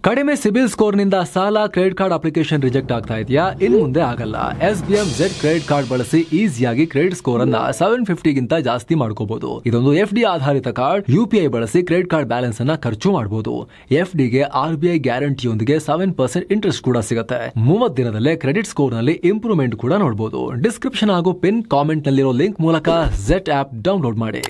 ಕಡಿಮೆ ಸಿಬಿಲ್ ಸ್ಕೋರ್ ನಿಂದ ಸಾಲ ಕ್ರೆಡಿಟ್ ಕಾರ್ಡ್ ಅಪ್ಲಿಕೇಶನ್ ರಿಜೆಕ್ಟ್ ಆಗ್ತಾ ಇದೆಯಾ? ಇನ್ನು ಮುಂದೆ ಆಗಲ್ಲ. SBM Z ಕ್ರೆಡಿಟ್ ಕಾರ್ಡ್ ಬಳಸಿ ಈಸಿಯಾಗಿ ಕ್ರೆಡಿಟ್ ಸ್ಕೋರ್ ಅನ್ನ 750 ಗಿಂತ ಜಾಸ್ತಿ ಮಾಡ್ಕೋಬಹುದು. ಇದೊಂದು FD ಆಧಾರಿತ ಕಾರ್ಡ್. UPI ಬಳಸಿ ಕ್ರೆಡಿಟ್ ಕಾರ್ಡ್ ಬ್ಯಾಲೆನ್ಸ್ ಅನ್ನ ಖರ್ಚು ಮಾಡಬಹುದು. FD ಗೆ RBI ಗ್ಯಾರಂಟಿಯೊಂದಿಗೆ 7% ಇಂಟ್ರೆಸ್ಟ್ ಕೂಡ ಸಿಗುತ್ತೆ. 30 ದಿನದಲ್ಲೇ ಕ್ರೆಡಿಟ್ ಸ್ಕೋರ್ ನಲ್ಲಿ ಇಂಪ್ರೂವ್ಮೆಂಟ್ ಕೂಡ ನೋಡಬಹುದು. ಡಿಸ್ಕ್ರಿಪ್ಷನ್ ಹಾಗೂ ಪಿನ್ ಕಾಮೆಂಟ್ ನಲ್ಲಿರೋ ಲಿಂಕ್ ಮೂಲಕ Z ಆಪ್ ಡೌನ್ಲೋಡ್ ಮಾಡಿ.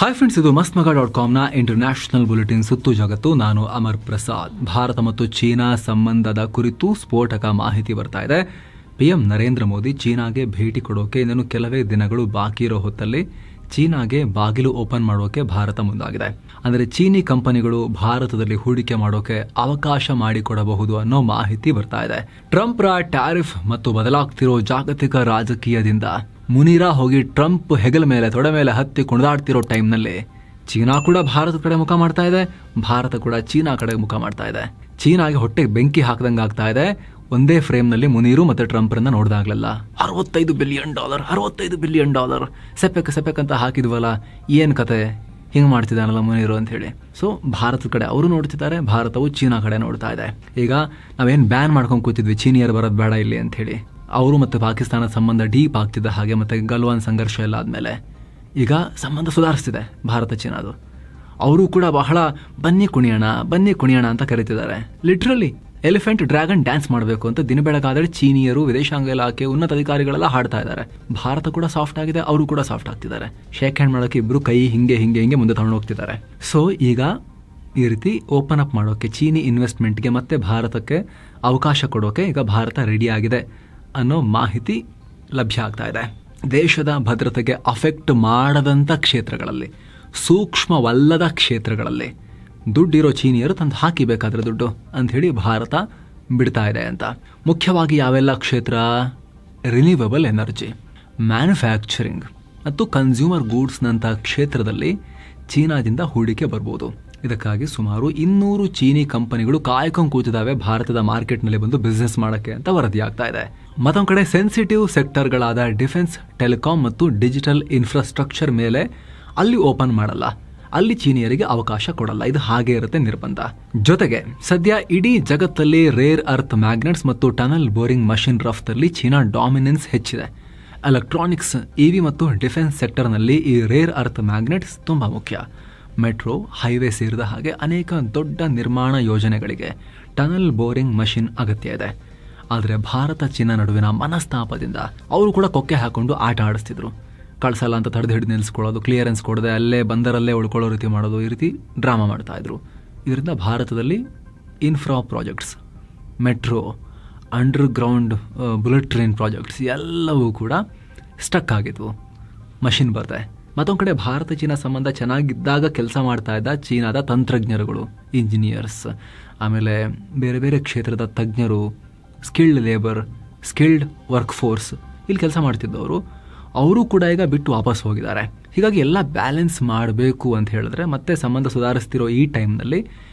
ಹಾಯ್ ಫ್ರೆಂಡ್ಸ್, ಇದು mastmaga.com ನ ಇಂಟರ್ನ್ಯಾಷನಲ್ ಬುಲೆಟಿನ್ ಸುತ್ತು ಜಗತ್ತು. ನಾನು ಅಮರ್ ಪ್ರಸಾದ್. ಭಾರತ ಮತ್ತು ಚೀನಾ ಸಂಬಂಧದ ಕುರಿತು ಸ್ಫೋಟಕ ಮಾಹಿತಿ ಬರ್ತಾ ಇದೆ. PM ನರೇಂದ್ರ ಮೋದಿ ಚೀನಾಗೆ ಭೇಟಿ ಕೊಡೋಕೆ ಇನ್ನೇನು ಕೆಲವೇ ದಿನಗಳು ಬಾಕಿ ಇರೋ ಹೊತ್ತಲ್ಲಿ ಚೀನಾಗೆ ಬಾಗಿಲು ಓಪನ್ ಮಾಡೋಕೆ ಭಾರತ ಮುಂದಾಗಿದೆ. ಅಂದರೆ ಚೀನಿ ಕಂಪನಿಗಳು ಭಾರತದಲ್ಲಿ ಹೂಡಿಕೆ ಮಾಡೋಕೆ ಅವಕಾಶ ಮಾಡಿಕೊಡಬಹುದು ಅನ್ನೋ ಮಾಹಿತಿ ಬರ್ತಾ ಇದೆ. ಟ್ರಂಪ್ರ ಟ್ಯಾರಿಫ್ ಮತ್ತು ಬದಲಾಗ್ತಿರೋ ಜಾಗತಿಕ ರಾಜಕೀಯದಿಂದ ಮುನೀರಾ ಹೋಗಿ ಟ್ರಂಪ್ ಹೆಗಲ ಮೇಲೆ ತೊಡೆ ಮೇಲೆ ಹತ್ತಿ ಕುಣಿದಾಡ್ತಿರೋ ಟೈಮ್ನಲ್ಲಿ ಚೀನಾ ಕೂಡ ಭಾರತದ ಕಡೆ ಮುಖ ಮಾಡ್ತಾ ಇದೆ, ಭಾರತ ಕೂಡ ಚೀನಾ ಕಡೆ ಮುಖ ಮಾಡ್ತಾ ಇದೆ. ಚೀನಾಗೆ ಹೊಟ್ಟೆಗೆ ಬೆಂಕಿ ಹಾಕದಂಗೆ ಆಗ್ತಾ ಇದೆ. ಒಂದೇ ಫ್ರೇಮ್ ನಲ್ಲಿ ಮುನೀರು ಮತ್ತೆ ಟ್ರಂಪ್ ರನ್ನ ನೋಡಿದಾಗ್ಲಲ್ಲ $65 ಬಿಲಿಯನ್ ಸೆಪೆಕ್ ಅಂತ ಹಾಕಿದ್ವಲ್ಲ, ಏನ್ ಕತೆ ಹಿಂಗ್ ಮಾಡ್ತಿದ್ದಾನಲ್ಲ ಮುನೀರು ಅಂತ ಹೇಳಿ. ಸೊ ಭಾರತದ ಕಡೆ ಅವರು ನೋಡ್ತಿದ್ದಾರೆ, ಭಾರತವು ಚೀನಾ ಕಡೆ ನೋಡ್ತಾ ಇದೆ. ಈಗ ನಾವೇನ್ ಬ್ಯಾನ್ ಮಾಡ್ಕೊಂಡು ಕೂತಿದ್ವಿ ಚೀನಿಯರು ಬರೋದು ಬೇಡ ಇಲ್ಲಿ ಅಂತ ಹೇಳಿ. ಅವರು ಮತ್ತೆ ಪಾಕಿಸ್ತಾನದ ಸಂಬಂಧ ಡೀಪ್ ಆಗ್ತಿದ್ದ ಹಾಗೆ ಮತ್ತೆ ಗಲ್ವಾನ್ ಸಂಘರ್ಷ ಎಲ್ಲ ಆದ್ಮೇಲೆ ಈಗ ಸಂಬಂಧ ಸುಧಾರಿಸ್ತಿದೆ ಭಾರತ ಚೀನಾದು. ಅವರು ಕೂಡ ಬಹಳ ಬನ್ನಿ ಕುಣಿಯೋಣ ಅಂತ ಕರೀತಿದ್ದಾರೆ. ಲಿಟ್ರಲಿ ಎಲಿಫೆಂಟ್ ಡ್ರ್ಯಾಗನ್ ಡ್ಯಾನ್ಸ್ ಮಾಡಬೇಕು ಅಂತ ದಿನ ಬೆಳಗಾದ್ರೆ ಚೀನಿಯರು, ವಿದೇಶಾಂಗ ಇಲಾಖೆ ಉನ್ನತ ಅಧಿಕಾರಿಗಳೆಲ್ಲ ಹಾಡ್ತಾ ಇದ್ದಾರೆ. ಭಾರತ ಕೂಡ ಸಾಫ್ಟ್ ಆಗಿದೆ, ಅವರು ಕೂಡ ಸಾಫ್ಟ್ ಆಗ್ತಿದ್ದಾರೆ. ಶೇಕ್ ಹ್ಯಾಂಡ್ ಮಾಡೋಕೆ ಇಬ್ರು ಕೈ ಹಿಂಗೆ ಮುಂದೆ ತಗೊಂಡು ಹೋಗ್ತಿದ್ದಾರೆ. ಸೊ ಈಗ ಈ ರೀತಿ ಓಪನ್ ಅಪ್ ಮಾಡೋಕೆ ಚೀನಿ ಇನ್ವೆಸ್ಟ್ಮೆಂಟ್ಗೆ ಮತ್ತೆ ಭಾರತಕ್ಕೆ ಅವಕಾಶ ಕೊಡೋಕೆ ಈಗ ಭಾರತ ರೆಡಿ ಆಗಿದೆ ಅನ್ನೋ ಮಾಹಿತಿ ಲಭ್ಯ ಆಗ್ತಾ ಇದೆ. ದೇಶದ ಭದ್ರತೆಗೆ ಅಫೆಕ್ಟ್ ಮಾಡದಂಥ ಕ್ಷೇತ್ರಗಳಲ್ಲಿ, ಸೂಕ್ಷ್ಮವಲ್ಲದ ಕ್ಷೇತ್ರಗಳಲ್ಲಿ ದುಡ್ಡಿರೋ ಚೀನಿಯರು ತಂದು ಹಾಕಿಬೇಕಾದ್ರೆ ದುಡ್ಡು ಅಂಥೇಳಿ ಭಾರತ ಬಿಡ್ತಾ ಇದೆ ಅಂತ. ಮುಖ್ಯವಾಗಿ ಯಾವೆಲ್ಲ ಕ್ಷೇತ್ರ? ರಿನ್ಯೂವಬಲ್ ಎನರ್ಜಿ, ಮ್ಯಾನುಫ್ಯಾಕ್ಚರಿಂಗ್ ಮತ್ತು ಕನ್ಸ್ಯೂಮರ್ ಗೂಡ್ಸ್ನಂಥ ಕ್ಷೇತ್ರದಲ್ಲಿ ಚೀನಾದಿಂದ ಹೂಡಿಕೆ ಬರ್ಬೋದು. ಇದಕ್ಕಾಗಿ ಸುಮಾರು 200 ಚೀನಿ ಕಂಪನಿಗಳು ಕಾಯ್ಕೊಂಡು ಕೂತಿದ್ದಾವೆ ಭಾರತದ ಮಾರ್ಕೆಟ್ನಲ್ಲಿ ಬಂದು ಬಿಸ್ನೆಸ್ ಮಾಡೋಕ್ಕೆ ಅಂತ ವರದಿ ಆಗ್ತಾ ಇದೆ. ಮತ್ತೊಂದು ಕಡೆ ಸೆನ್ಸಿಟಿವ್ ಸೆಕ್ಟರ್ಗಳಾದ ಡಿಫೆನ್ಸ್, ಟೆಲಿಕಾಂ ಮತ್ತು ಡಿಜಿಟಲ್ ಇನ್ಫ್ರಾಸ್ಟ್ರಕ್ಚರ್ ಮೇಲೆ ಅಲ್ಲಿ ಓಪನ್ ಮಾಡಲ್ಲ, ಅಲ್ಲಿ ಚೀನಿಯರಿಗೆ ಅವಕಾಶ ಕೊಡಲ್ಲ. ಇದು ಹಾಗೆ ಇರುತ್ತೆ ನಿರ್ಬಂಧ. ಜೊತೆಗೆ ಸದ್ಯ ಇಡೀ ಜಗತ್ತಲ್ಲಿ ರೇರ್ ಅರ್ತ್ ಮ್ಯಾಗ್ನೆಟ್ಸ್ ಮತ್ತು ಟನಲ್ ಬೋರಿಂಗ್ ಮಷಿನ್ ರಫ್ತಲ್ಲಿ ಚೀನಾ ಡಾಮಿನೆನ್ಸ್ ಹೆಚ್ಚಿದೆ. ಎಲೆಕ್ಟ್ರಾನಿಕ್ಸ್, EV ಮತ್ತು ಡಿಫೆನ್ಸ್ ಸೆಕ್ಟರ್ನಲ್ಲಿ ಈ ರೇರ್ ಅರ್ತ್ ಮ್ಯಾಗ್ನೆಟ್ಸ್ ತುಂಬಾ ಮುಖ್ಯ. ಮೆಟ್ರೋ, ಹೈವೇ ಸೇರಿದ ಹಾಗೆ ಅನೇಕ ದೊಡ್ಡ ನಿರ್ಮಾಣ ಯೋಜನೆಗಳಿಗೆ ಟನಲ್ ಬೋರಿಂಗ್ ಮಷಿನ್ ಅಗತ್ಯ ಇದೆ. ಆದರೆ ಭಾರತ ಚೀನಾ ನಡುವಿನ ಮನಸ್ತಾಪದಿಂದ ಅವರು ಕೂಡ ಕೊಕ್ಕೆ ಹಾಕೊಂಡು ಆಟ ಆಡಿಸ್ತಿದ್ರು. ಕಳ್ಸಲ್ಲ ಅಂತ ತಡೆದು ಹಿಡಿದು ನಿಲ್ಲಿಸ್ಕೊಳ್ಳೋದು, ಕ್ಲಿಯರೆನ್ಸ್ ಕೊಡದೆ ಅಲ್ಲೇ ಬಂದರಲ್ಲೇ ಉಳ್ಕೊಳ್ಳೋ ರೀತಿ ಮಾಡೋದು, ಈ ರೀತಿ ಡ್ರಾಮಾ ಮಾಡ್ತಾ ಇದ್ರು. ಇದರಿಂದ ಭಾರತದಲ್ಲಿ infra projects, metro, underground bullet train projects ಎಲ್ಲವೂ ಕೂಡ ಸ್ಟಕ್ ಆಗಿದ್ವು. ಮಷಿನ್ ಬರ್ದೆ. ಮತ್ತೊಂದು ಕಡೆ ಭಾರತ ಚೀನಾ ಸಂಬಂಧ ಚೆನ್ನಾಗಿದ್ದಾಗ ಕೆಲಸ ಮಾಡ್ತಾ ಇದ್ದ ಚೀನಾದ ತಂತ್ರಜ್ಞರುಗಳು, ಇಂಜಿನಿಯರ್ಸ್, ಆಮೇಲೆ ಬೇರೆ ಬೇರೆ ಕ್ಷೇತ್ರದ ತಜ್ಞರು, skilled labour, skilled work force ಇಲ್ಲಿ ಕೆಲಸ ಮಾಡ್ತಿದ್ದವರು, ಅವರು ಕೂಡ ಈಗ ಬಿಟ್ಟು ವಾಪಸ್ ಹೋಗಿದ್ದಾರೆ. ಹೀಗಾಗಿ ಎಲ್ಲ ಬ್ಯಾಲೆನ್ಸ್ ಮಾಡಬೇಕು ಅಂತ ಹೇಳಿದ್ರೆ ಮತ್ತೆ ಸಂಬಂಧ ಸುಧಾರಿಸ್ತಿರೋ ಈ ಟೈಮ್ನಲ್ಲಿ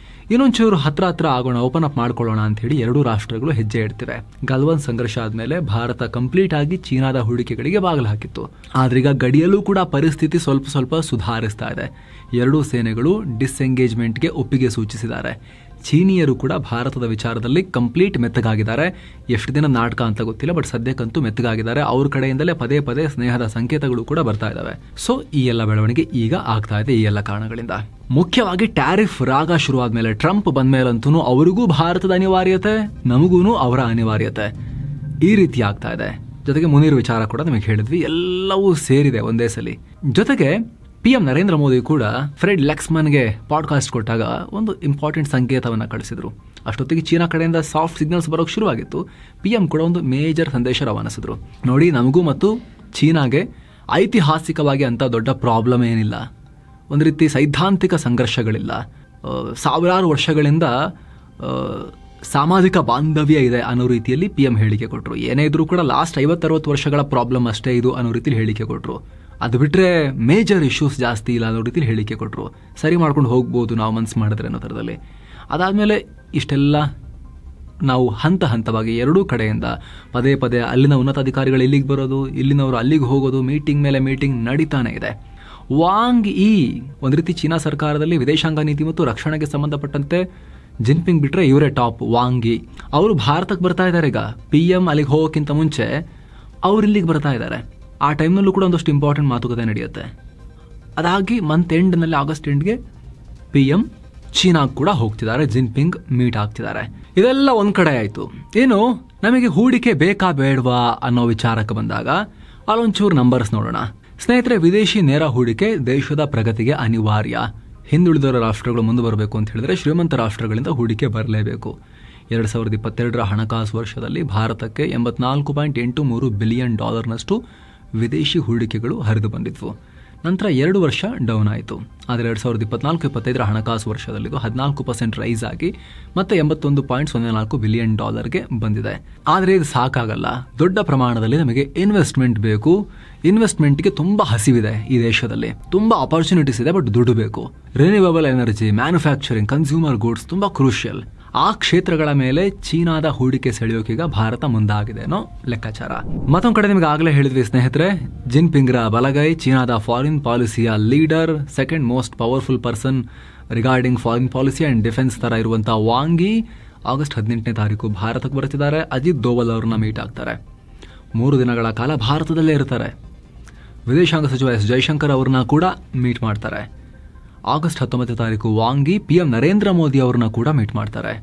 ಇನ್ನೊಂಚೂರು ಹತ್ರ ಆಗೋಣ, ಓಪನ್ ಅಪ್ ಮಾಡ್ಕೊಳ್ಳೋಣ ಅಂತ ಹೇಳಿ ಎರಡೂ ರಾಷ್ಟ್ರಗಳು ಹೆಜ್ಜೆ ಇಡ್ತಿವೆ. ಗಲ್ವಾನ್ ಸಂಘರ್ಷ ಆದ್ಮೇಲೆ ಭಾರತ ಕಂಪ್ಲೀಟ್ ಆಗಿ ಚೀನಾದ ಹೂಡಿಕೆಗಳಿಗೆ ಬಾಗಿಲು ಹಾಕಿತ್ತು. ಆದ್ರೀಗ ಗಡಿಯಲ್ಲೂ ಕೂಡ ಪರಿಸ್ಥಿತಿ ಸ್ವಲ್ಪ ಸುಧಾರಿಸ್ತಾ ಇದೆ. ಎರಡೂ ಸೇನೆಗಳು ಡಿಸ್ಎಂಗೇಜ್ಮೆಂಟ್ಗೆ ಒಪ್ಪಿಗೆ ಸೂಚಿಸಿದ್ದಾರೆ. ಚೀನಿಯರು ಕೂಡ ಭಾರತದ ವಿಚಾರದಲ್ಲಿ ಕಂಪ್ಲೀಟ್ ಮೆತ್ತಗಾಗಿದ್ದಾರೆ. ಎಷ್ಟು ದಿನ ನಾಟಕ ಅಂತ ಗೊತ್ತಿಲ್ಲ, ಬಟ್ ಸದ್ಯಕ್ಕಂತೂ ಮೆತ್ತಗಾಗಿದ್ದಾರೆ. ಅವ್ರ ಕಡೆಯಿಂದಲೇ ಪದೇ ಸ್ನೇಹದ ಸಂಕೇತಗಳು ಕೂಡ ಬರ್ತಾ ಇದಾವೆ. ಸೊ ಈ ಎಲ್ಲ ಬೆಳವಣಿಗೆ ಈಗ ಆಗ್ತಾ ಇದೆ ಈ ಎಲ್ಲ ಕಾರಣಗಳಿಂದ. ಮುಖ್ಯವಾಗಿ ಟ್ಯಾರಿಫ್ ರಾಗ ಶುರುವಾದ್ಮೇಲೆ, ಟ್ರಂಪ್ ಬಂದ್ಮೇಲಂತೂ ಅವರಿಗೂ ಭಾರತದ ಅನಿವಾರ್ಯತೆ, ನಮಗೂನು ಅವರ ಅನಿವಾರ್ಯತೆ ಈ ರೀತಿ ಆಗ್ತಾ ಇದೆ. ಜೊತೆಗೆ ಮುನೀರ್ ವಿಚಾರ ಕೂಡ ನಮಗೆ ಹೇಳಿದ್ವಿ, ಎಲ್ಲವೂ ಸೇರಿದೆ ಒಂದೇ ಸಲಿ. ಜೊತೆಗೆ PM ನರೇಂದ್ರ ಮೋದಿ ಕೂಡ ಫ್ರೆಡ್ ಲೆಕ್ಸ್ಮನ್ಗೆ ಪಾಡ್ಕಾಸ್ಟ್ ಕೊಟ್ಟಾಗ ಒಂದು ಇಂಪಾರ್ಟೆಂಟ್ ಸಂಕೇತವನ್ನು ಕಳಿಸಿದ್ರು. ಅಷ್ಟೊತ್ತಿಗೆ ಚೀನಾ ಕಡೆಯಿಂದ ಸಾಫ್ಟ್ ಸಿಗ್ನಲ್ಸ್ ಬರೋಕ್ಕೆ ಶುರುವಾಗಿತ್ತು. PM ಕೂಡ ಒಂದು ಮೇಜರ್ ಸಂದೇಶ ರವಾನಿಸಿದ್ರು. ನೋಡಿ, ನಮಗೂ ಮತ್ತು ಚೀನಾಗೆ ಐತಿಹಾಸಿಕವಾಗಿ ಅಂತ ದೊಡ್ಡ ಪ್ರಾಬ್ಲಮ್ ಏನಿಲ್ಲ, ಒಂದು ರೀತಿ ಸೈದ್ಧಾಂತಿಕ ಸಂಘರ್ಷಗಳಿಲ್ಲ, ಸಾವಿರಾರು ವರ್ಷಗಳಿಂದ ಸಾಮಾಜಿಕ ಬಾಂಧವ್ಯ ಇದೆ ಅನ್ನೋ ರೀತಿಯಲ್ಲಿ PM ಹೇಳಿಕೆ ಕೊಟ್ಟರು. ಏನೇ ಇದ್ರೂ ಕೂಡ ಲಾಸ್ಟ್ 50-60 ವರ್ಷಗಳ ಪ್ರಾಬ್ಲಮ್ ಅಷ್ಟೇ ಇದು ಅನ್ನೋ ರೀತಿಯಲ್ಲಿ ಹೇಳಿಕೆ ಕೊಟ್ಟರು. ಅದು ಬಿಟ್ಟರೆ ಮೇಜರ್ ಇಶ್ಯೂಸ್ ಜಾಸ್ತಿ ಇಲ್ಲ ಅನ್ನೋ ರೀತಿಯಲ್ಲಿ ಹೇಳಿಕೆ ಕೊಟ್ಟರು. ಸರಿ ಮಾಡ್ಕೊಂಡು ಹೋಗ್ಬೋದು ನಾವು ಮನ್ಸು ಮಾಡಿದ್ರೆ ಅನ್ನೋ ಥರದಲ್ಲಿ. ಅದಾದಮೇಲೆ ಇಷ್ಟೆಲ್ಲ ನಾವು ಹಂತ ಹಂತವಾಗಿ ಎರಡೂ ಕಡೆಯಿಂದ ಪದೇ ಪದೇ ಅಲ್ಲಿನ ಉನ್ನತಾಧಿಕಾರಿಗಳು ಇಲ್ಲಿಗೆ ಬರೋದು, ಇಲ್ಲಿನವರು ಅಲ್ಲಿಗೆ ಹೋಗೋದು, ಮೀಟಿಂಗ್ ಮೇಲೆ ಮೀಟಿಂಗ್ ನಡೀತಾನೆ ಇದೆ. ವಾಂಗ್ ಈ ಒಂದು ರೀತಿ ಚೀನಾ ಸರ್ಕಾರದಲ್ಲಿ ವಿದೇಶಾಂಗ ನೀತಿ ಮತ್ತು ರಕ್ಷಣೆಗೆ ಸಂಬಂಧಪಟ್ಟಂತೆ ಜಿನ್ಪಿಂಗ್ ಬಿಟ್ರೆ ಇವರೇ ಟಾಪ್. ವಾಂಗಿ ಅವರು ಭಾರತಕ್ಕೆ ಬರ್ತಾ ಇದ್ದಾರೆ. ಈಗ PM ಅಲ್ಲಿಗೆ ಹೋಗೋಕ್ಕಿಂತ ಮುಂಚೆ ಅವ್ರು ಇಲ್ಲಿಗೆ ಬರ್ತಾ ಇದ್ದಾರೆ. ಆ ಟೈಮ್ನಲ್ಲೂ ಕೂಡ ಒಂದಷ್ಟು ಇಂಪಾರ್ಟೆಂಟ್ ಮಾತುಕತೆ ನಡೆಯುತ್ತೆ. ಅದಾಗಿ ಮಂತ್ ಎಂಡ್ನಲ್ಲಿ, ಆಗಸ್ಟ್ ಎಂಡ್ಗೆ PM ಚೀನಾಗ್ ಕೂಡ ಹೋಗ್ತಿದ್ದಾರೆ, ಜಿನ್ಪಿಂಗ್ ಮೀಟ್ ಆಗ್ತಿದ್ದಾರೆ. ಇದೆಲ್ಲ ಒಂದ್ ಕಡೆ ಆಯ್ತು. ಏನು ನಮಗೆ ಹೂಡಿಕೆ ಬೇಕಾ ಬೇಡವಾ ಅನ್ನೋ ವಿಚಾರಕ್ಕೆ ಬಂದಾಗ ಅಲ್ಲೊಂಚೂರು ನಂಬರ್ಸ್ ನೋಡೋಣ ಸ್ನೇಹಿತರೆ. ವಿದೇಶಿ ನೇರ ಹೂಡಿಕೆ ದೇಶದ ಪ್ರಗತಿಗೆ ಅನಿವಾರ್ಯ. ಹಿಂದುಳಿದ ರಾಷ್ಟ್ರಗಳು ಮುಂದೆ ಬರಬೇಕು ಅಂತ ಹೇಳಿದ್ರೆ ಶ್ರೀಮಂತ ರಾಷ್ಟ್ರಗಳಿಂದ ಹೂಡಿಕೆ ಬರಲೇಬೇಕು. 2022ರ ಹಣಕಾಸು ವರ್ಷದಲ್ಲಿ ಭಾರತಕ್ಕೆ $84.83 ಬಿಲಿಯನ್ ವಿದೇಶಿ ಹೂಡಿಕೆಗಳು ಹರಿದು ಬಂದಿದ್ವು. ನಂತರ 2 ವರ್ಷ ಡೌನ್ ಆಯಿತು. ಆದರೆ 2024-25ರ ಹಣಕಾಸು ವರ್ಷದಲ್ಲಿ ಇದು 14% ರೈಸ್ ಆಗಿ ಮತ್ತೆ $81.04 ಬಿಲಿಯನ್ ಬಂದಿದೆ. ಆದರೆ ಇದು ಸಾಕಾಗಲ್ಲ. ದೊಡ್ಡ ಪ್ರಮಾಣದಲ್ಲಿ ನಮಗೆ ಇನ್ವೆಸ್ಟ್ಮೆಂಟ್ ಬೇಕು. ಇನ್ವೆಸ್ಟ್ಮೆಂಟ್ಗೆ ತುಂಬಾ ಹಸಿವಿದೆ ಈ ದೇಶದಲ್ಲಿ. ತುಂಬಾ ಅಪರ್ಚುನಿಟೀಸ್ ಇದೆ, ಬಟ್ ದುಡ್ಡು ಬೇಕು. Renewable energy, manufacturing, consumer goods ತುಂಬಾ ಕ್ರೂಷಿಯಲ್. ಆ ಕ್ಷೇತ್ರಗಳ ಮೇಲೆ ಚೀನಾದ ಹೂಡಿಕೆ ಸೆಳೆಯೋಕೀಗ ಭಾರತ ಮುಂದಾಗಿದೆ ಅನ್ನೋ ಲೆಕ್ಕಾಚಾರ. ಮತ್ತೊಂದು ಕಡೆ ನಿಮಗೆ ಆಗಲೇ ಹೇಳಿದ್ವಿ ಸ್ನೇಹಿತರೆ, ಜಿನ್ಪಿಂಗ್ರ ಬಲಗೈ, ಚೀನಾದ ಫಾರಿನ್ ಪಾಲಿಸಿಯ leader, second most powerful person regarding foreign policy and defence ತರ ಇರುವಂತಹ ವಾಂಗಿ ಆಗಸ್ಟ್ 18ನೇ ತಾರೀಕು ಭಾರತಕ್ಕೆ ಬರ್ತಿದ್ದಾರೆ. ಅಜಿತ್ ದೋವಲ್ ಅವ್ರನ್ನ ಮೀಟ್ ಆಗ್ತಾರೆ. 3 ದಿನಗಳ ಕಾಲ ಭಾರತದಲ್ಲೇ ಇರ್ತಾರೆ. ವಿದೇಶಾಂಗ ಸಚಿವ S ಜೈಶಂಕರ್ ಅವ್ರನ್ನ ಕೂಡ ಮೀಟ್ ಮಾಡ್ತಾರೆ. ಆಗಸ್ಟ್ 19ನೇ ತಾರೀಕು ವಾಂಗಿ PM ನರೇಂದ್ರ ಮೋದಿ ಅವರನ್ನ ಕೂಡ ಮೀಟ್ ಮಾಡ್ತಾರೆ.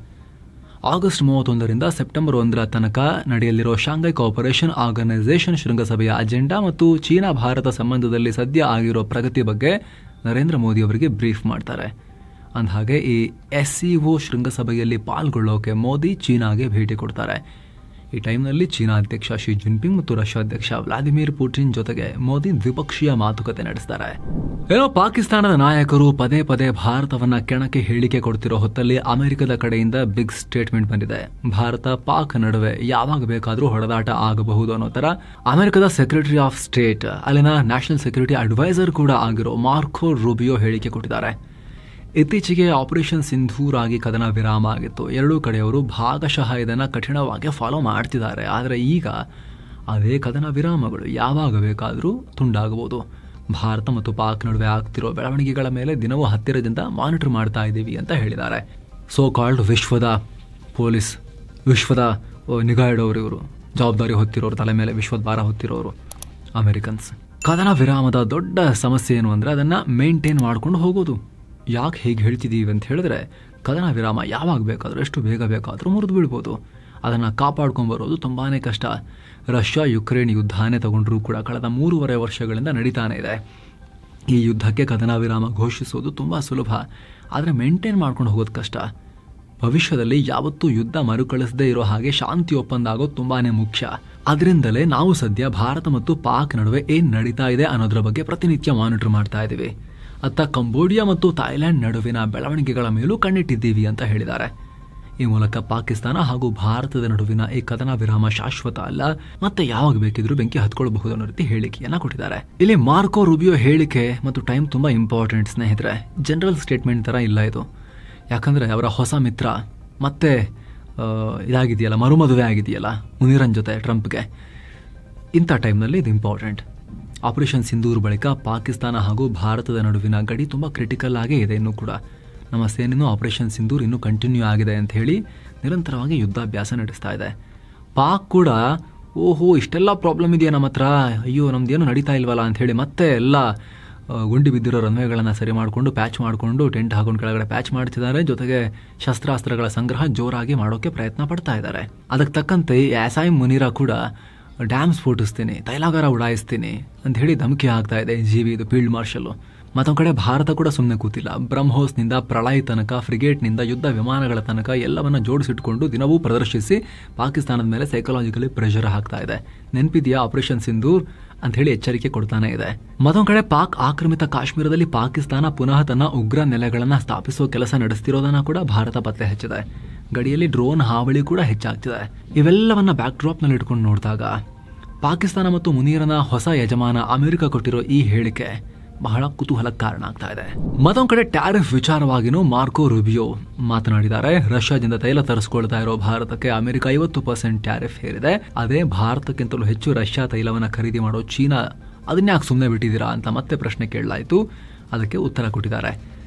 ಆಗಸ್ಟ್ 31ರಿಂದ ಸೆಪ್ಟೆಂಬರ್ 1ರ ತನಕ ನಡೆಯಲಿರೋ ಶಾಂಘೈ ಕೋಆಪರೇಷನ್ ಆರ್ಗನೈಸೇಷನ್ ಶೃಂಗಸಭೆಯ ಅಜೆಂಡಾ ಮತ್ತು ಚೀನಾ ಭಾರತ ಸಂಬಂಧದಲ್ಲಿ ಸದ್ಯ ಆಗಿರೋ ಪ್ರಗತಿ ಬಗ್ಗೆ ನರೇಂದ್ರ ಮೋದಿ ಅವರಿಗೆ ಬ್ರೀಫ್ ಮಾಡ್ತಾರೆ. ಅಂದಹಾಗೆ ಈ SCO ಶೃಂಗಸಭೆಯಲ್ಲಿ ಪಾಲ್ಗೊಳ್ಳೋಕೆ ಮೋದಿ ಚೀನಾಗೆ ಭೇಟಿ ಕೊಡ್ತಾರೆ. ಈ ಟೈಮ್ನಲ್ಲಿ ಚೀನಾ ಅಧ್ಯಕ್ಷ ಶಿ ಜಿನ್ಪಿಂಗ್ ಮತ್ತು ರಷ್ಯಾ ಅಧ್ಯಕ್ಷ ವ್ಲಾದಿಮಿರ್ ಪುಟಿನ್ ಜೊತೆಗೆ ಮೋದಿ ದ್ವಿಪಕ್ಷೀಯ ಮಾತುಕತೆ ನಡೆಸ್ತಾರೆ. ಏನೋ ಪಾಕಿಸ್ತಾನದ ನಾಯಕರು ಪದೇ ಪದೇ ಭಾರತವನ್ನ ಕೆಣಕಿ ಹೇಳಿಕೆ ಕೊಡ್ತಿರೋ ಹೊತ್ತಲ್ಲಿ ಅಮೆರಿಕದ ಕಡೆಯಿಂದ ಬಿಗ್ ಸ್ಟೇಟ್ಮೆಂಟ್ ಬಂದಿದೆ. ಭಾರತ ಪಾಕ್ ನಡುವೆ ಯಾವಾಗ ಬೇಕಾದರೂ ಹೊಡೆದಾಟ ಆಗಬಹುದು ಅನ್ನೋ ತರ ಅಮೆರಿಕದ ಸೆಕ್ರೆಟರಿ ಆಫ್ ಸ್ಟೇಟ್, ಅಲ್ಲಿನ ನ್ಯಾಷನಲ್ ಸೆಕ್ಯೂರಿಟಿ ಅಡ್ವೈಸರ್ ಕೂಡ ಆಗಿರೋ ಮಾರ್ಕೋ ರೂಬಿಯೋ ಹೇಳಿಕೆ ಕೊಟ್ಟಿದ್ದಾರೆ. ಇತ್ತೀಚೆಗೆ ಆಪರೇಷನ್ ಸಿಂಧೂರ್ ಆಗಿ ಕದನ ವಿರಾಮ ಆಗಿತ್ತು. ಎರಡೂ ಕಡೆಯವರು ಭಾಗಶಃ ಇದನ್ನು ಕಠಿಣವಾಗಿ ಫಾಲೋ ಮಾಡ್ತಿದ್ದಾರೆ. ಆದರೆ ಈಗ ಅದೇ ಕದನ ವಿರಾಮಗಳು ಯಾವಾಗ ಬೇಕಾದರೂ ತುಂಡಾಗಬಹುದು. ಭಾರತ ಮತ್ತು ಪಾಕ್ ನಡುವೆ ಆಗ್ತಿರೋ ಬೆಳವಣಿಗೆಗಳ ಮೇಲೆ ದಿನವೂ ಹತ್ತಿರದಿಂದ ಮಾನಿಟರ್ ಮಾಡ್ತಾ ಇದ್ದೀವಿ ಅಂತ ಹೇಳಿದ್ದಾರೆ. ಸೋ ಕಾಲ್ಡ್ ವಿಶ್ವದ ಪೊಲೀಸ್, ವಿಶ್ವದ ನಿಗಾ ಇಡೋರು, ಇವರು ಜವಾಬ್ದಾರಿ ಹೊತ್ತಿರೋರು, ತಲೆ ಮೇಲೆ ವಿಶ್ವದ ಭಾರ ಹೊತ್ತಿರೋರು ಅಮೆರಿಕನ್ಸ್. ಕದನ ವಿರಾಮದ ದೊಡ್ಡ ಸಮಸ್ಯೆ ಏನು ಅಂದರೆ ಅದನ್ನು ಮೇಂಟೈನ್ ಮಾಡ್ಕೊಂಡು ಹೋಗೋದು. ಯಾಕೆ ಹೇಗೆ ಹೇಳ್ತಿದ್ದೀವಿ ಅಂತ ಹೇಳಿದ್ರೆ, ಕದನ ವಿರಾಮ ಯಾವಾಗ ಬೇಕಾದರೂ ಎಷ್ಟು ಬೇಗ ಬೇಕಾದರೂ ಮುರಿದು ಬೀಳ್ಬೋದು. ಅದನ್ನು ಕಾಪಾಡ್ಕೊಂಡ್ಬರೋದು ತುಂಬಾ ಕಷ್ಟ. ರಷ್ಯಾ ಯುಕ್ರೇನ್ ಯುದ್ಧನೇ ತಗೊಂಡ್ರೂ ಕೂಡ ಕಳೆದ 3.5 ವರ್ಷಗಳಿಂದ ನಡೀತಾನೆ ಇದೆ. ಈ ಯುದ್ಧಕ್ಕೆ ಕದನ ವಿರಾಮ ಘೋಷಿಸೋದು ತುಂಬ ಸುಲಭ, ಆದರೆ ಮೇಂಟೈನ್ ಮಾಡ್ಕೊಂಡು ಹೋಗೋದು ಕಷ್ಟ. ಭವಿಷ್ಯದಲ್ಲಿ ಯಾವತ್ತೂ ಯುದ್ಧ ಮರುಕಳಿಸದೇ ಇರೋ ಹಾಗೆ ಶಾಂತಿ ಒಪ್ಪಂದ ಆಗೋದು ತುಂಬಾ ಮುಖ್ಯ. ಅದರಿಂದಲೇ ನಾವು ಸದ್ಯ ಭಾರತ ಮತ್ತು ಪಾಕ್ ನಡುವೆ ಏನು ನಡೀತಾ ಇದೆ ಅನ್ನೋದ್ರ ಬಗ್ಗೆ ಪ್ರತಿನಿತ್ಯ ಮಾನಿಟರ್ ಮಾಡ್ತಾ ಇದ್ದೀವಿ. ಅತ್ತ ಕಂಬೋಡಿಯಾ ಮತ್ತು ಥಾಯ್ಲೆಂಡ್ ನಡುವಿನ ಬೆಳವಣಿಗೆಗಳ ಮೇಲೂ ಕಣ್ಣಿಟ್ಟಿದ್ದೀವಿ ಅಂತ ಹೇಳಿದ್ದಾರೆ. ಈ ಮೂಲಕ ಪಾಕಿಸ್ತಾನ ಹಾಗೂ ಭಾರತದ ನಡುವಿನ ಈ ಕದನ ವಿರಾಮ ಶಾಶ್ವತ ಅಲ್ಲ, ಮತ್ತೆ ಯಾವಾಗ ಬೇಕಿದ್ರೂ ಬೆಂಕಿ ಹತ್ಕೊಳ್ಬಹುದು ಅನ್ನೋ ರೀತಿ ಹೇಳಿಕೆಯನ್ನ ಕೊಟ್ಟಿದ್ದಾರೆ. ಇಲ್ಲಿ ಮಾರ್ಕೋ ರೂಬಿಯೋ ಹೇಳಿಕೆ ಮತ್ತು ಟೈಮ್ ತುಂಬಾ ಇಂಪಾರ್ಟೆಂಟ್ ಸ್ನೇಹಿತರೆ. ಜನರಲ್ ಸ್ಟೇಟ್ಮೆಂಟ್ ತರ ಇಲ್ಲ ಇದು. ಯಾಕಂದ್ರೆ ಅವರ ಹೊಸ ಮಿತ್ರ ಮತ್ತೆ ಇದಾಗಿದೆಯಲ್ಲ, ಮರುಮದುವೆ ಆಗಿದೆಯಲ್ಲ ಮುನಿರನ್ ಜೊತೆ ಟ್ರಂಪ್ಗೆ. ಇಂಥ ಟೈಮ್ನಲ್ಲಿ ಇದು ಇಂಪಾರ್ಟೆಂಟ್. ಆಪರೇಷನ್ ಸಿಂಧೂರ್ ಬಳಿಕ ಪಾಕಿಸ್ತಾನ ಹಾಗೂ ಭಾರತದ ನಡುವಿನ ಗಡಿ ತುಂಬ ಕ್ರಿಟಿಕಲ್ ಆಗೇ ಇದೆ. ಇನ್ನೂ ಕೂಡ ನಮ್ಮ ಸೇನೆಯೂ ಆಪರೇಷನ್ ಸಿಂಧೂರ್ ಇನ್ನೂ ಕಂಟಿನ್ಯೂ ಆಗಿದೆ ಅಂತ ಹೇಳಿ ನಿರಂತರವಾಗಿ ಯುದ್ಧಾಭ್ಯಾಸ ನಡೆಸ್ತಾ ಇದೆ. ಪಾಕ್ ಕೂಡ ಓಹೋ ಇಷ್ಟೆಲ್ಲ ಪ್ರಾಬ್ಲಮ್ ಇದೆಯಾ ನಮ್ಮ ಹತ್ರ, ಅಯ್ಯೋ ನಮ್ದೇನು ನಡೀತಾ ಇಲ್ವಲ್ಲ ಅಂತ ಹೇಳಿ ಮತ್ತೆ ಎಲ್ಲ ಗುಂಡಿ ಬಿದ್ದಿರೋ ರನ್ವೇಗಳನ್ನು ಸರಿ ಮಾಡಿಕೊಂಡು ಪ್ಯಾಚ್ ಮಾಡಿಕೊಂಡು ಟೆಂಟ್ ಹಾಕೊಂಡು ಕೆಳಗಡೆ ಪ್ಯಾಚ್ ಮಾಡ್ತಿದ್ದಾರೆ. ಜೊತೆಗೆ ಶಸ್ತ್ರಾಸ್ತ್ರಗಳ ಸಂಗ್ರಹ ಜೋರಾಗಿ ಮಾಡೋಕೆ ಪ್ರಯತ್ನ ಪಡ್ತಾ ಇದ್ದಾರೆ. ಅದಕ್ಕೆ ತಕ್ಕಂತೆ ಆಸಾಯಿಂ ಮುನಿರಾ ಕೂಡ ಡ್ಯಾಮ್ ಸ್ಫೋಟಿಸ್ತೀನಿ, ತೈಲಾಗಾರ ಉಡಾಯಿಸ್ತೀನಿ ಅಂತ ಹೇಳಿ ಧಮಕಿ ಆಗ್ತಾ ಇದೆ ಜೀವಿ, ಇದು ಫೀಲ್ಡ್ ಮಾರ್ಷಲ್. ಮತ್ತೊಂದು ಕಡೆ ಭಾರತ ಕೂಡ ಸುಮ್ಮನೆ ಕೂತಿಲ್ಲ. ಬ್ರಹ್ಮೋಸ್ನಿಂದ ಪ್ರಳಯ್ ತನಕ, ಫ್ರಿಗೇಟ್ನಿಂದ ಯುದ್ಧ ವಿಮಾನಗಳ ತನಕ ಎಲ್ಲವನ್ನ ಜೋಡಿಸಿಟ್ಕೊಂಡು ದಿನವೂ ಪ್ರದರ್ಶಿಸಿ ಪಾಕಿಸ್ತಾನದ ಮೇಲೆ ಸೈಕಲಾಜಿಕಲಿ ಪ್ರೆಷರ್ ಹಾಕ್ತಾ ಇದೆ. ನೆನಪಿದೆಯಾ ಆಪರೇಷನ್ ಸಿಂಧೂರ್ ಅಂತ ಹೇಳಿ ಎಚ್ಚರಿಕೆ ಕೊಡ್ತಾನೆ ಇದೆ. ಮತ್ತೊಂದು ಕಡೆ ಪಾಕ್ ಆಕ್ರಮಿತ ಕಾಶ್ಮೀರದಲ್ಲಿ ಪಾಕಿಸ್ತಾನ ಪುನಃ ತನ್ನ ಉಗ್ರ ನೆಲೆಗಳನ್ನ ಸ್ಥಾಪಿಸುವ ಕೆಲಸ ನಡೆಸ್ತಿರೋದನ್ನ ಕೂಡ ಭಾರತ ಪತ್ತೆ ಹಚ್ಚಿದೆ. ಗಡಿಯಲ್ಲಿ ಡ್ರೋನ್ ಹಾವಳಿ ಕೂಡ ಹೆಚ್ಚಾಗ್ತಿದೆ. ಇವೆಲ್ಲವನ್ನ ಬ್ಯಾಕ್ ಡ್ರಾಪ್ ನಲ್ಲಿ ಇಟ್ಕೊಂಡು ನೋಡಿದಾಗ ಪಾಕಿಸ್ತಾನ ಮತ್ತು ಮುನೀರನ ಹೊಸ ಯಜಮಾನ ಅಮೆರಿಕ ಕೊಟ್ಟಿರೋ ಈ ಹೇಳಿಕೆ ಬಹಳ ಕುತೂಹಲಕ್ಕೆ ಕಾರಣ ಆಗ್ತಾ ಇದೆ. ಮತ್ತೊಂದು ಕಡೆ ಟ್ಯಾರಿಫ್ ವಿಚಾರವಾಗಿನೂ ಮಾರ್ಕೋ ರೂಬಿಯೋ ಮಾತನಾಡಿದ್ದಾರೆ. ರಷ್ಯಾದಿಂದ ತೈಲ ತರಿಸಿಕೊಳ್ತಾ ಇರೋ ಭಾರತಕ್ಕೆ ಅಮೆರಿಕ 50% ಟ್ಯಾರಿಫ್ ಹೇರಿದೆ. ಅದೇ ಭಾರತಕ್ಕಿಂತಲೂ ಹೆಚ್ಚು ರಷ್ಯಾ ತೈಲವನ್ನು ಖರೀದಿ ಮಾಡೋ ಚೀನಾ ಅದನ್ಯಾಕೆ ಸುಮ್ಮನೆ ಬಿಟ್ಟಿದ್ದೀರಾ ಅಂತ ಮತ್ತೆ ಪ್ರಶ್ನೆ ಕೇಳಲಾಯಿತು. ಅದಕ್ಕೆ ಉತ್ತರ ಕೊಟ್ಟಿದ್ದಾರೆ.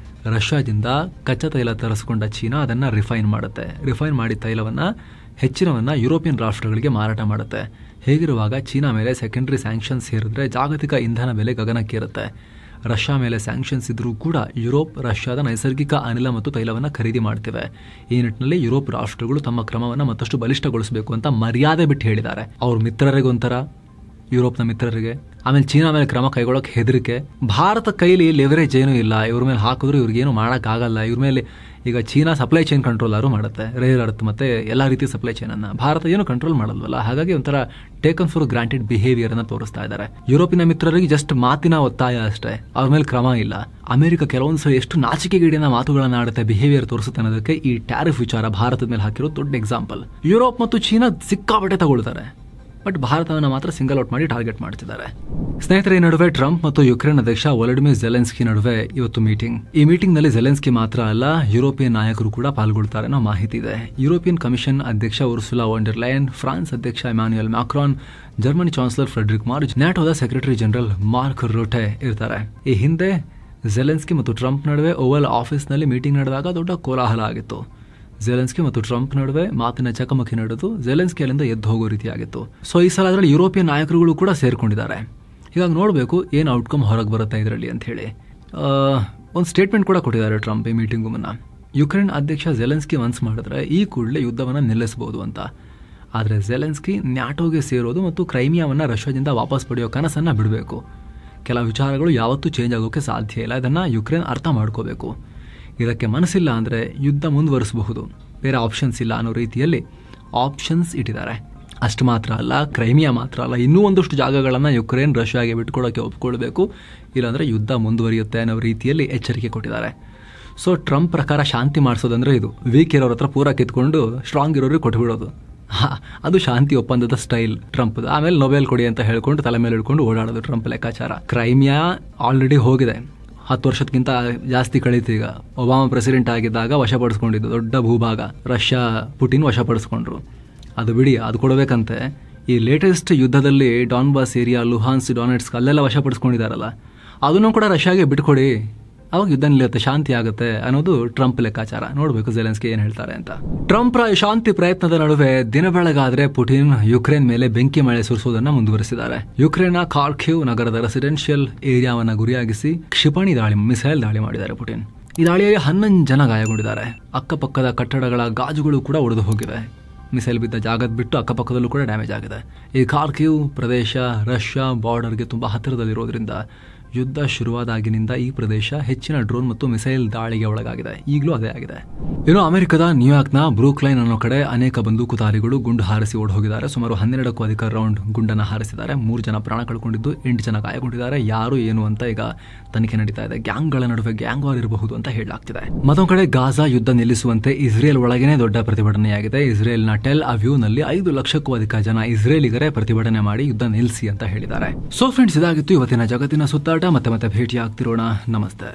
ರಷ್ಯಾದಿಂದ ಕಚ್ಚಾ ತೈಲ ತರಿಸಿಕೊಂಡ ಚೀನಾ ಅದನ್ನು ರಿಫೈನ್ ಮಾಡುತ್ತೆ. ರಿಫೈನ್ ಮಾಡಿದ ತೈಲವನ್ನು ಹೆಚ್ಚಿನವನ್ನು ಯುರೋಪಿಯನ್ ರಾಷ್ಟ್ರಗಳಿಗೆ ಮಾರಾಟ ಮಾಡುತ್ತೆ. ಹೇಗಿರುವಾಗ ಚೀನಾ ಮೇಲೆ ಸೆಕೆಂಡರಿ ಸ್ಯಾಂಕ್ಷನ್ಸ್ ಹೇರಿದ್ರೆ ಜಾಗತಿಕ ಇಂಧನ ಬೆಲೆ ಗಗನಕ್ಕೇರುತ್ತೆ. ರಷ್ಯಾ ಮೇಲೆ ಸ್ಯಾಂಕ್ಷನ್ಸ್ ಇದ್ರೂ ಕೂಡ ಯುರೋಪ್ ರಷ್ಯಾದ ನೈಸರ್ಗಿಕ ಅನಿಲ ಮತ್ತು ತೈಲವನ್ನು ಖರೀದಿ ಮಾಡ್ತಿವೆ. ಈ ನಿಟ್ಟಿನಲ್ಲಿ ಯುರೋಪ್ ರಾಷ್ಟ್ರಗಳು ತಮ್ಮ ಕ್ರಮವನ್ನು ಮತ್ತಷ್ಟು ಬಲಿಷ್ಠಗೊಳಿಸಬೇಕು ಅಂತ ಮರ್ಯಾದೆ ಬಿಟ್ಟು ಹೇಳಿದ್ದಾರೆ. ಅವ್ರ ಮಿತ್ರರಿಗೊಂಥರ, ಯುರೋಪ್ನ ಮಿತ್ರರಿಗೆ, ಆಮೇಲೆ ಚೀನಾ ಮೇಲೆ ಕ್ರಮ ಕೈಗೊಳ್ಳೋಕೆ ಹೆದರಿಕೆ. ಭಾರತ ಕೈಲಿ ಲೆವರೇಜ್ ಏನೂ ಇಲ್ಲ. ಇವ್ರ ಮೇಲೆ ಹಾಕಿದ್ರು ಇವ್ರಿಗೇನು ಮಾಡೋಕ್ಕಾಗಲ್ಲ. ಇವ್ರ ಮೇಲೆ ಈಗ ಚೀನಾ ಸಪ್ಲೈ ಚೈನ್ ಕಂಟ್ರೋಲರು ಮಾಡುತ್ತೆ, ರೇರ್ ಅರ್ತ್ ಮತ್ತೆ ಎಲ್ಲ ರೀತಿಯ ಸಪ್ಲೈ ಚೈನನ್ನು. ಭಾರತ ಏನು ಕಂಟ್ರೋಲ್ ಮಾಡಲ್ವಲ್ಲ. ಹಾಗಾಗಿ ಒಂಥರ ಟೇಕನ್ ಫಾರ್ ಗ್ರಾಂಟೆಡ್ ಬಿಹೇವಿಯರ್ ಅನ್ನು ತೋರಿಸ್ತಾ ಇದ್ದಾರೆ. ಯುರೋಪಿನ ಮಿತ್ರರಿಗೆ ಜಸ್ಟ್ ಮಾತಿನ ಒತ್ತಾಯ ಅಷ್ಟೇ, ಅವ್ರ ಮೇಲೆ ಕ್ರಮ ಇಲ್ಲ. ಅಮೆರಿಕ ಕೆಲವೊಂದ್ಸಲ ಎಷ್ಟು ನಾಚಿಕೆಗೇಡಿನ ಮಾತುಗಳನ್ನ ಆಡುತ್ತೆ, ಬಿಹೇವಿಯರ್ ತೋರಿಸುತ್ತೆ ಅನ್ನೋದಕ್ಕೆ ಈ ಟ್ಯಾರಿಫ್ ವಿಚಾರ ಭಾರತದ ಮೇಲೆ ಹಾಕಿರೋ ದೊಡ್ಡ ಎಕ್ಸಾಂಪಲ್. ಯುರೋಪ್ ಮತ್ತು ಚೀನಾ ಸಿಕ್ಕಾಪಟ್ಟೆ ತಗೊಳ್ತಾರೆ, ಬಟ್ ಭಾರತವನ್ನು ಮಾತ್ರ ಸಿಂಗಲ್ ಔಟ್ ಮಾಡಿ ಟಾರ್ಗೆಟ್ ಮಾಡ್ತಿದ್ದಾರೆ. ಸ್ನೇಹಿತರೆ, ಈ ನಡುವೆ ಟ್ರಂಪ್ ಮತ್ತು ಯುಕ್ರೇನ್ ಅಧ್ಯಕ್ಷ ವೊಲಡಿಮಿರ್ ಝೆಲೆನ್ಸ್ಕಿ ನಡುವೆ ಇವತ್ತು ಮೀಟಿಂಗ್. ಈ ಮೀಟಿಂಗ್ ನಲ್ಲಿ ಝೆಲೆನ್ಸ್ಕಿ ಮಾತ್ರ ಅಲ್ಲ, ಯುರೋಪಿಯನ್ ನಾಯಕರು ಕೂಡ ಪಾಲ್ಗೊಳ್ತಾರೆ ಅನ್ನೋ ಮಾಹಿತಿ ಇದೆ. ಯುರೋಪಿಯನ್ ಕಮಿಷನ್ ಅಧ್ಯಕ್ಷ Ursula von der Leyen, France ಅಧ್ಯಕ್ಷ Emmanuel Macron, Germany chancellor Friedrich Merz, ನ್ಯಾಟೋದ ಸೆಕ್ರೆಟರಿ ಜನರಲ್ ಮಾರ್ಕ್ ರುಟೆ ಇರ್ತಾರೆ. ಈ ಹಿಂದೆ ಝೆಲೆನ್ಸ್ಕಿ ಮತ್ತು ಟ್ರಂಪ್ ನಡುವೆ ಓವಲ್ ಆಫೀಸ್ನಲ್ಲಿ ಮೀಟಿಂಗ್ ನಡೆದಾಗ ದೊಡ್ಡ ಕೋಲಾಹಲ ಆಗಿತ್ತು. ಝೆಲೆನ್ಸ್ಕಿ ಮತ್ತು ಟ್ರಂಪ್ ನಡುವೆ ಮಾತಿನ ಚಕಮಕಿ ನಡೆದು ಝೆಲೆನ್ಸ್ಕಿ ಅಲ್ಲಿಂದ ಎದ್ದು ಹೋಗೋ ರೀತಿಯಾಗಿತ್ತು. ಸೊ ಈ ಸಲ ಅದರಲ್ಲಿ ಯುರೋಪಿಯನ್ ನಾಯಕರುಗಳು ಕೂಡ ಸೇರ್ಕೊಂಡಿದ್ದಾರೆ. ಹೀಗಾಗಿ ನೋಡಬೇಕು ಏನು ಔಟ್ಕಮ್ ಹೊರಗೆ ಬರುತ್ತೆ ಇದರಲ್ಲಿ ಅಂತ ಹೇಳಿ. ಒಂದು ಸ್ಟೇಟ್ಮೆಂಟ್ ಕೂಡ ಕೊಟ್ಟಿದ್ದಾರೆ ಟ್ರಂಪ್ ಈ ಮೀಟಿಂಗು ಮುನ್ನ. ಯುಕ್ರೇನ್ ಅಧ್ಯಕ್ಷ ಝೆಲೆನ್ಸ್ಕಿ ಮನ್ಸು ಮಾಡಿದ್ರೆ ಈ ಕೂಡಲೇ ಯುದ್ಧವನ್ನು ನಿಲ್ಲಿಸಬಹುದು ಅಂತ. ಆದರೆ ಝೆಲೆನ್ಸ್ಕಿ ನ್ಯಾಟೋಗೆ ಸೇರೋದು ಮತ್ತು ಕ್ರೈಮಿಯಾವನ್ನು ರಷ್ಯಾದಿಂದ ವಾಪಸ್ ಪಡೆಯೋ ಕನಸನ್ನು ಬಿಡಬೇಕು. ಕೆಲ ವಿಚಾರಗಳು ಯಾವತ್ತೂ ಚೇಂಜ್ ಆಗೋಕ್ಕೆ ಸಾಧ್ಯ ಇಲ್ಲ. ಇದನ್ನು ಯುಕ್ರೇನ್ ಅರ್ಥ ಮಾಡ್ಕೋಬೇಕು. ಇದಕ್ಕೆ ಮನಸ್ಸಿಲ್ಲ ಅಂದರೆ ಯುದ್ಧ ಮುಂದುವರಿಸಬಹುದು, ಬೇರೆ ಆಪ್ಷನ್ಸ್ ಇಲ್ಲ ಅನ್ನೋ ರೀತಿಯಲ್ಲಿ ಆಪ್ಷನ್ಸ್ ಇಟ್ಟಿದ್ದಾರೆ. ಅಷ್ಟು ಮಾತ್ರ ಅಲ್ಲ, ಕ್ರೈಮಿಯಾ ಮಾತ್ರ ಅಲ್ಲ, ಇನ್ನೂ ಒಂದಷ್ಟು ಜಾಗಗಳನ್ನು ಯುಕ್ರೇನ್ ರಷ್ಯಾಗೆ ಬಿಟ್ಕೊಳ್ಳೋಕ್ಕೆ ಒಪ್ಕೊಳ್ಬೇಕು, ಇಲ್ಲಾಂದರೆ ಯುದ್ಧ ಮುಂದುವರಿಯುತ್ತೆ ಅನ್ನೋ ರೀತಿಯಲ್ಲಿ ಎಚ್ಚರಿಕೆ ಕೊಟ್ಟಿದ್ದಾರೆ. ಸೊ ಟ್ರಂಪ್ ಪ್ರಕಾರ ಶಾಂತಿ ಮಾಡಿಸೋದಂದ್ರೆ ಇದು, ವೀಕ್ ಇರೋರ ಹತ್ರ ಪೂರ ಕಿತ್ಕೊಂಡು ಸ್ಟ್ರಾಂಗ್ ಇರೋರಿಗೆ ಕೊಟ್ಬಿಡೋದು. ಅದು ಶಾಂತಿ ಒಪ್ಪಂದದ ಸ್ಟೈಲ್ ಟ್ರಂಪ್ದು. ಆಮೇಲೆ ನೊಬೆಲ್ ಕೊಡಿ ಅಂತ ಹೇಳ್ಕೊಂಡು ತಲೆ ಮೇಲೆ ಹಿಡ್ಕೊಂಡು ಓಡಾಡೋದು ಟ್ರಂಪ್ ಲೆಕ್ಕಾಚಾರ. ಕ್ರೈಮಿಯಾ ಆಲ್ರೆಡಿ ಹೋಗಿದೆ, 10 ವರ್ಷಕ್ಕಿಂತ ಜಾಸ್ತಿ ಕಳೀತು. ಈಗ ಒಬಾಮಾ ಪ್ರೆಸಿಡೆಂಟ್ ಆಗಿದ್ದಾಗ ವಶಪಡಿಸ್ಕೊಂಡಿದ್ದು ದೊಡ್ಡ ಭೂಭಾಗ ರಷ್ಯಾ, ಪುಟಿನ್ ವಶಪಡಿಸ್ಕೊಂಡ್ರು. ಅದು ಬಿಡಿ, ಅದು ಕೊಡಬೇಕಂತೆ. ಈ ಲೇಟೆಸ್ಟ್ ಯುದ್ಧದಲ್ಲಿ ಡಾನ್ಬಾಸ್ ಏರಿಯಾ, ಲುಹಾನ್ಸ್, ಡೊನೆಟ್ಸ್ಕ್ ಅಲ್ಲೆಲ್ಲ ವಶಪಡಿಸ್ಕೊಂಡಿದ್ದಾರಲ್ಲ, ಅದನ್ನು ಕೂಡ ರಷ್ಯಾಗೆ ಬಿಟ್ಕೊಡಿ, ಅವಾಗ ಯುದ್ಧ ನಿಲ್ಲುತ್ತೆ, ಶಾಂತಿ ಆಗುತ್ತೆ ಅನ್ನೋದು ಟ್ರಂಪ್ ಲೆಕ್ಕಾಚಾರ. ನೋಡಬೇಕು ಝೆಲೆನ್ಸ್ಕಿ ಏನು ಹೇಳ್ತಾರೆ ಅಂತ. ಟ್ರಂಪ್ ಶಾಂತಿ ಪ್ರಯತ್ನದ ನಡುವೆ ದಿನ ಬೆಳಗಾದ್ರೆ ಪುಟಿನ್ ಯುಕ್ರೇನ್ ಮೇಲೆ ಬೆಂಕಿ ಮಳೆ ಸುರಿಸೋದನ್ನ ಮುಂದುವರೆಸಿದ್ದಾರೆ. ಯುಕ್ರೇನ್ನ ಖಾರ್ಕಿವ್ ನಗರದ ರೆಸಿಡೆನ್ಷಿಯಲ್ ಏರಿಯಾವನ್ನ ಗುರಿಯಾಗಿಸಿ ಕ್ಷಿಪಣಿ ದಾಳಿ, ಮಿಸೈಲ್ ದಾಳಿ ಮಾಡಿದ್ದಾರೆ ಪುಟಿನ್. ಈ ದಾಳಿಯಲ್ಲಿ 11 ಜನ ಗಾಯಗೊಂಡಿದ್ದಾರೆ. ಅಕ್ಕಪಕ್ಕದ ಕಟ್ಟಡಗಳ ಗಾಜುಗಳು ಕೂಡ ಒಡೆದು ಹೋಗಿವೆ. ಮಿಸೈಲ್ ಬಿದ್ದ ಜಾಗದ ಬಿಟ್ಟು ಅಕ್ಕಪಕ್ಕದಲ್ಲೂ ಕೂಡ ಡ್ಯಾಮೇಜ್ ಆಗಿದೆ. ಈ ಖಾರ್ಕಿವ್ ಪ್ರದೇಶ ರಷ್ಯಾ ಬಾರ್ಡರ್ಗೆ ತುಂಬಾ ಹತ್ತಿರದಲ್ಲಿರೋದ್ರಿಂದ ಯುದ್ಧ ಶುರುವಾದಾಗಿನಿಂದ ಈ ಪ್ರದೇಶ ಹೆಚ್ಚಿನ ಡ್ರೋನ್ ಮತ್ತು ಮಿಸೈಲ್ ದಾಳಿಗೆ ಒಳಗಾಗಿದೆ. ಈಗಲೂ ಅದೇ ಆಗಿದೆ. ಇನ್ನು ಅಮೆರಿಕದ ನ್ಯೂಯಾರ್ಕ್ನ ಬ್ರೂಕ್ಲೈನ್ ಅನ್ನೋ ಕಡೆ ಅನೇಕ ಬಂದೂಕುಧಾರಿಗಳು ಗುಂಡು ಹಾರಿಸಿ ಓಡ್ ಹೋಗಿದ್ದಾರೆ. ಸುಮಾರು 12ಕ್ಕೂ ಅಧಿಕ ರೌಂಡ್ ಗುಂಡನ್ನು ಹಾರಿಸಿದ್ದಾರೆ. 3 ಜನ ಪ್ರಾಣ ಕಳ್ಕೊಂಡಿದ್ದು 8 ಜನ ಗಾಯಗೊಂಡಿದ್ದಾರೆ. ಯಾರು ಏನು ಅಂತ ಈಗ ತನಿಖೆ ನಡೀತಾ ಇದೆ. ಗ್ಯಾಂಗ್ಗಳ ನಡುವೆ ಗ್ಯಾಂಗ್ ವಾರ್ ಇರಬಹುದು ಅಂತ ಹೇಳಲಾಗ್ತಿದೆ. ಮತ್ತೊಂದು ಕಡೆ ಗಾಜಾ ಯುದ್ಧ ನಿಲ್ಲಿಸುವಂತೆ ಇಸ್ರೇಲ್ ಒಳಗೇನೆ ದೊಡ್ಡ ಪ್ರತಿಭಟನೆಯಾಗಿದೆ. ಇಸ್ರೇಲ್ನ ಟೆಲ್ ಅವ್ಯೂನಲ್ಲಿ 5 ಲಕ್ಷಕ್ಕೂ ಅಧಿಕ ಜನ ಇಸ್ರೇಲಿಗರೇ ಪ್ರತಿಭಟನೆ ಮಾಡಿ ಯುದ್ಧ ನಿಲ್ಲಿಸಿ ಅಂತ ಹೇಳಿದ್ದಾರೆ. ಸೊ ಫ್ರೆಂಡ್ಸ್, ಇದಾಗಿತ್ತು ಇವತ್ತಿನ ಜಗತ್ತಿನ ಸುತ್ತಾಟ. ಮತ್ತೆ ಭೇಟಿ ಆಗ್ತಿರೋಣ. ನಮಸ್ತೆ.